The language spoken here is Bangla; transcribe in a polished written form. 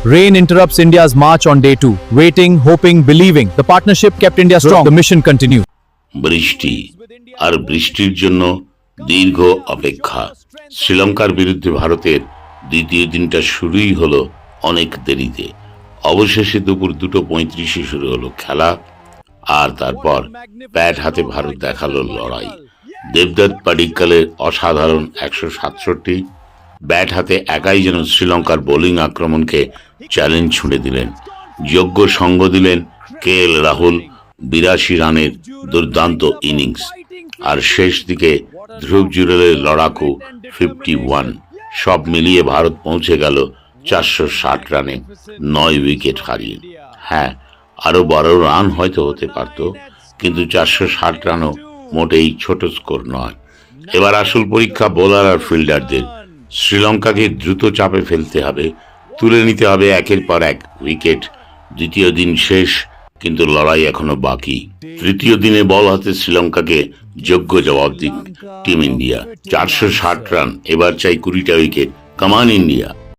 Rain interrupts India's march on day 2. Waiting, hoping, believing. The partnership kept India strong. The mission continued. বৃষ্টি আর বৃষ্টির জন্য দীর্ঘ অপেক্ষা। শ্রীলঙ্কার বিরুদ্ধে ভারতের দ্বিতীয় দিনটা শুরুই হলো অনেক দেরিতে। অবশেষে দুপুর 2:35 শুরু হলো খেলা, আর তারপর ব্যাট হাতে ভারত দেখালো লড়াই। দেবদত্ত পাডিক্কালের অসাধারণ 167, ব্যাট হাতে একাই যেন শ্রীলঙ্কার বোলিং আক্রমণকে চ্যালেঞ্জ ছুঁড়ে দিলেন। যোগ্য সঙ্গ দিলেন KL রাহুল 82 রানের দুর্দান্ত ইনিংস, আর শেষ দিকে ধ্রুব জুরেলের লড়াকু 51। সব মিলিয়ে ভারত পৌঁছে গেল 460 রানে 9 উইকেট হারিয়ে। হ্যাঁ, আরো বড় রান হয়তো হতে পারত, কিন্তু 460 রানও মোটেই ছোট স্কোর নয়। এবার আসল পরীক্ষা বোলার আর ফিল্ডারদের। শ্রীলঙ্কাকে দ্রুত চাপে ফেলতে হবে, তুলে নিতে হবে একের পর এক উইকেট। দ্বিতীয় দিন শেষ, কিন্তু লড়াই এখনো বাকি। তৃতীয় দিনে বল হাতে শ্রীলঙ্কাকে যোগ্য জবাব দিক টিম ইন্ডিয়া। 460 রান, এবার চাই 20টা উইকেট। কামান ইন্ডিয়া।